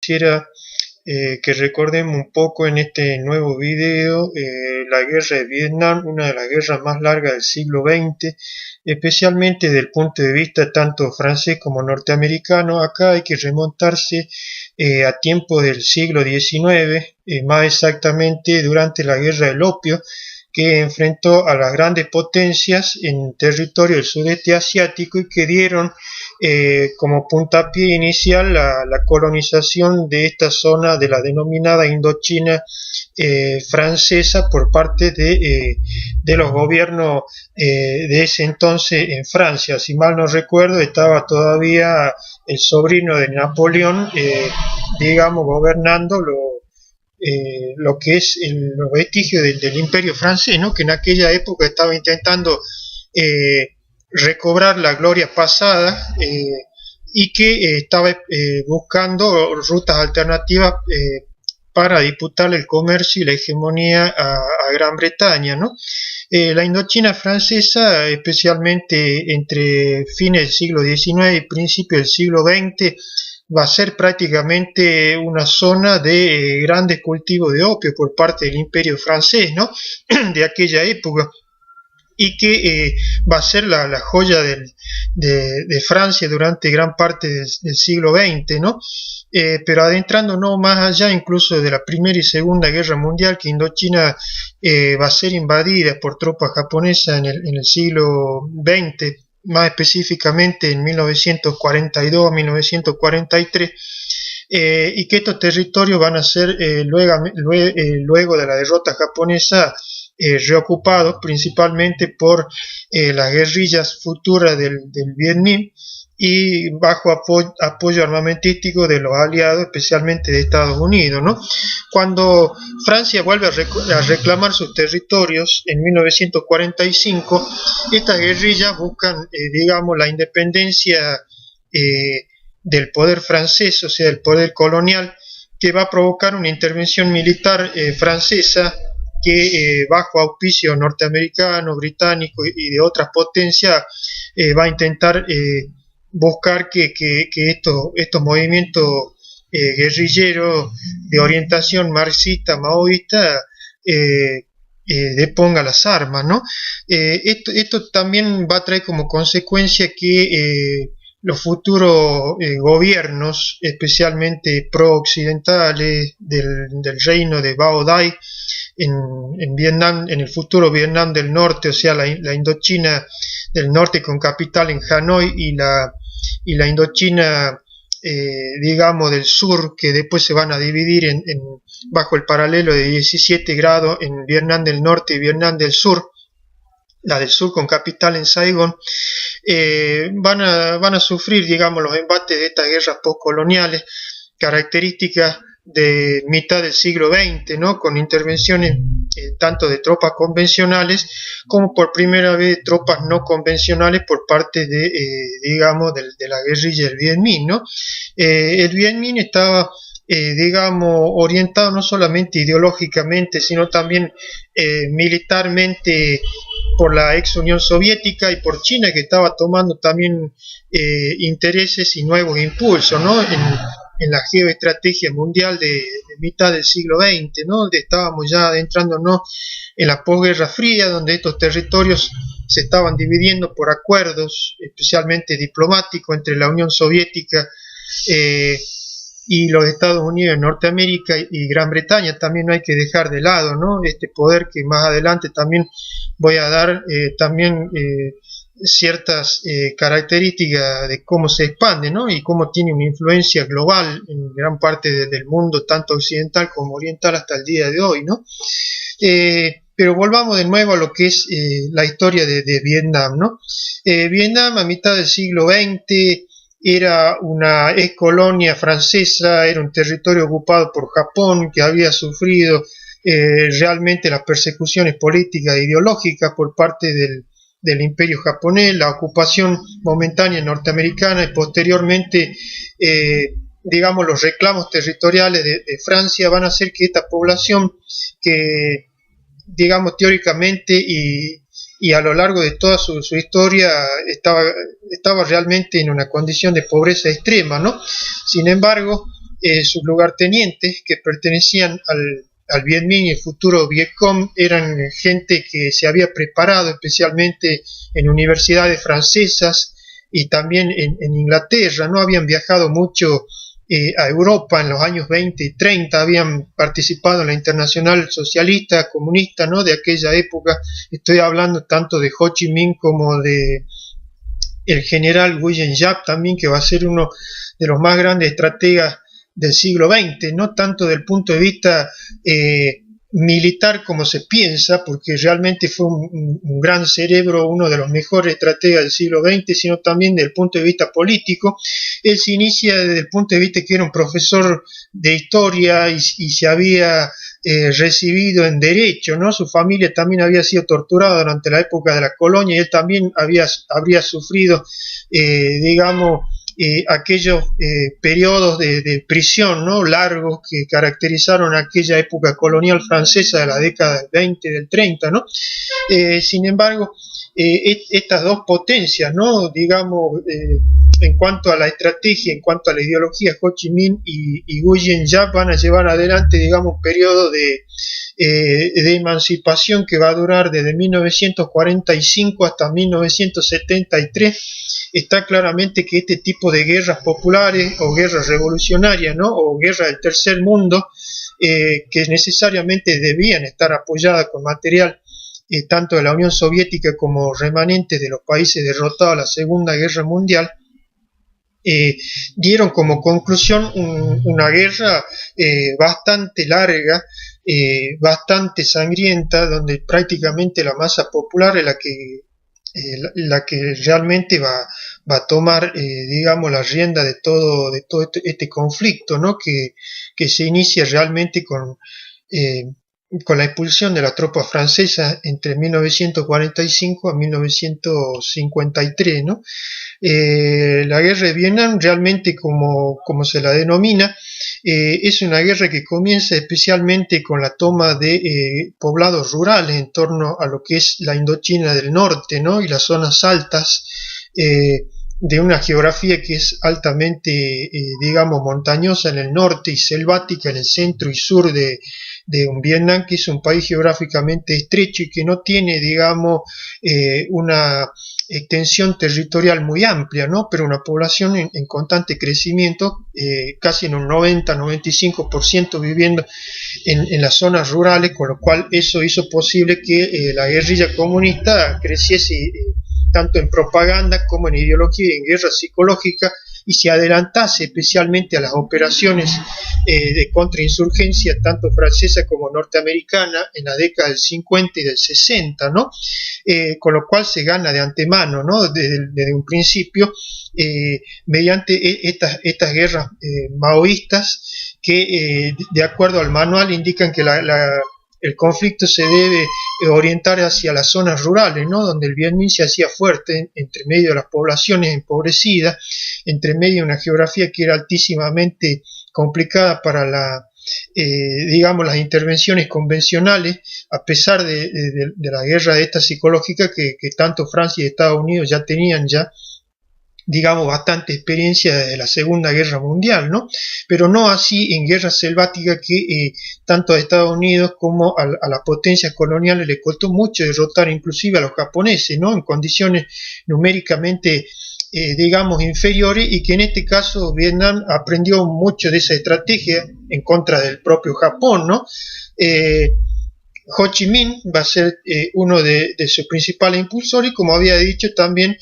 Quisiera que recordemos un poco en este nuevo video la guerra de Vietnam, una de las guerras más largas del siglo XX, especialmente desde el punto de vista tanto francés como norteamericano. Acá hay que remontarse a tiempos del siglo XIX, más exactamente durante la guerra del opio, que enfrentó a las grandes potencias en territorio del sudeste asiático y que dieron como puntapié inicial la colonización de esta zona de la denominada Indochina francesa por parte de los gobiernos de ese entonces en Francia. Si mal no recuerdo, estaba todavía el sobrino de Napoleón, gobernando lo que es los vestigios del imperio francés, ¿no? Que en aquella época estaba intentando recobrar la gloria pasada y que estaba buscando rutas alternativas para disputar el comercio y la hegemonía a Gran Bretaña, ¿no? La Indochina francesa, especialmente entre fines del siglo XIX y principios del siglo XX, va a ser prácticamente una zona de grandes cultivos de opio por parte del imperio francés, ¿no? De aquella época, y que va a ser la joya de Francia durante gran parte del siglo XX, ¿no? Pero adentrándonos más allá incluso de la Primera y Segunda Guerra Mundial, que Indochina va a ser invadida por tropas japonesas en el siglo XX, más específicamente en 1942-1943, y que estos territorios van a ser luego de la derrota japonesa reocupados principalmente por las guerrillas futuras del Viet Minh y bajo apoyo armamentístico de los aliados, especialmente de Estados Unidos, ¿no? Cuando Francia vuelve a reclamar sus territorios en 1945, estas guerrillas buscan, la independencia del poder francés, o sea, del poder colonial, que va a provocar una intervención militar francesa que bajo auspicio norteamericano, británico y de otras potencias va a intentar buscar que estos movimientos guerrilleros de orientación marxista, maoísta, deponga las armas, ¿no? Esto también va a traer como consecuencia que los futuros gobiernos, especialmente pro-occidentales del reino de Bao Dai en Vietnam, en el futuro Vietnam del Norte, o sea, la Indochina del Norte con capital en Hanoi y la Indochina, del Sur, que después se van a dividir bajo el paralelo de 17 grados en Vietnam del Norte y Vietnam del Sur, la del Sur con capital en Saigón, van a sufrir, los embates de estas guerras postcoloniales, características de mitad del siglo XX, ¿no? Con intervenciones tanto de tropas convencionales como por primera vez tropas no convencionales por parte de la guerrilla del Viet Minh, ¿no? El Viet Minh estaba orientado no solamente ideológicamente, sino también militarmente por la ex Unión Soviética y por China, que estaba tomando también intereses y nuevos impulsos, ¿no? En la geoestrategia mundial de mitad del siglo XX, ¿no? Donde estábamos ya adentrándonos en la posguerra fría, donde estos territorios se estaban dividiendo por acuerdos, especialmente diplomáticos, entre la Unión Soviética y los Estados Unidos de Norteamérica y Gran Bretaña. También no hay que dejar de lado, ¿no? Este poder que más adelante también voy a dar ciertas características de cómo se expande, ¿no? Y cómo tiene una influencia global en gran parte del mundo, tanto occidental como oriental hasta el día de hoy, ¿no? Pero volvamos de nuevo a lo que es la historia de Vietnam, ¿no? Vietnam a mitad del siglo XX era una ex colonia francesa, era un territorio ocupado por Japón que había sufrido realmente las persecuciones políticas e ideológicas por parte del imperio japonés, la ocupación momentánea norteamericana y posteriormente los reclamos territoriales de Francia van a hacer que esta población que teóricamente y a lo largo de toda su historia estaba realmente en una condición de pobreza extrema, ¿no? Sin embargo, sus lugartenientes que pertenecían al Viet Minh y el futuro Vietcong eran gente que se había preparado especialmente en universidades francesas y también en Inglaterra, no habían viajado mucho a Europa en los años 20 y 30, habían participado en la Internacional Socialista, Comunista, ¿no?, de aquella época. Estoy hablando tanto de Ho Chi Minh como de el general Nguyen Giap también, que va a ser uno de los más grandes estrategas del siglo XX, no tanto del punto de vista militar como se piensa, porque realmente fue un gran cerebro, uno de los mejores estrategas del siglo XX, sino también desde el punto de vista político. Él se inicia desde el punto de vista que era un profesor de historia y se había recibido en derecho, ¿no? Su familia también había sido torturada durante la época de la colonia y él también habría sufrido, digamos, aquellos periodos de prisión, ¿no?, largos que caracterizaron aquella época colonial francesa de la década del 20, del 30, ¿no? Sin embargo, estas dos potencias, ¿no?, digamos, en cuanto a la estrategia, en cuanto a la ideología, Ho Chi Minh y Nguyen Giap van a llevar adelante, digamos, un periodo de emancipación que va a durar desde 1945 hasta 1973. Está claramente que este tipo de guerras populares o guerras revolucionarias, ¿no?, o guerras del tercer mundo, que necesariamente debían estar apoyadas con material tanto de la Unión Soviética como remanentes de los países derrotados en la Segunda Guerra Mundial, dieron como conclusión una guerra bastante larga, bastante sangrienta, donde prácticamente la masa popular es la que realmente va a tomar, digamos, la rienda de todo este conflicto, ¿no?, que se inicia realmente con la expulsión de las tropas francesas entre 1945 a 1953, ¿no? La guerra de Vietnam, realmente como se la denomina, es una guerra que comienza especialmente con la toma de poblados rurales en torno a lo que es la Indochina del norte, ¿no?, y las zonas altas de una geografía que es altamente, digamos, montañosa en el norte y selvática en el centro y sur de un Vietnam que es un país geográficamente estrecho y que no tiene, digamos, una extensión territorial muy amplia, ¿no?, pero una población en constante crecimiento, casi en un 90-95% viviendo en las zonas rurales, con lo cual eso hizo posible que la guerrilla comunista creciese tanto en propaganda como en ideología y en guerra psicológica, y se adelantase especialmente a las operaciones de contrainsurgencia tanto francesa como norteamericana en la década del 50 y del 60, ¿no? Con lo cual se gana de antemano, ¿no?, desde un principio, mediante estas guerras maoístas que, de acuerdo al manual, indican que el conflicto se debe orientar hacia las zonas rurales, ¿no?, donde el Viet Minh se hacía fuerte entre medio de las poblaciones empobrecidas, entre medio de una geografía que era altísimamente complicada para digamos, las intervenciones convencionales, a pesar de la guerra esta psicológica que tanto Francia y Estados Unidos ya tenían digamos, bastante experiencia de la Segunda Guerra Mundial, ¿no? Pero no así en guerras selváticas que tanto a Estados Unidos como a las potencias coloniales le costó mucho derrotar inclusive a los japoneses, ¿no?, en condiciones numéricamente, digamos, inferiores, y que en este caso Vietnam aprendió mucho de esa estrategia en contra del propio Japón, ¿no? Ho Chi Minh va a ser uno de sus principales impulsores, y como había dicho también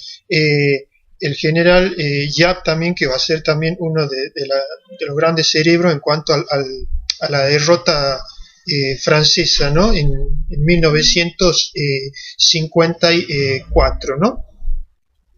el general Giap también, que va a ser también uno de los grandes cerebros en cuanto a la derrota francesa, ¿no?, en 1954, ¿no?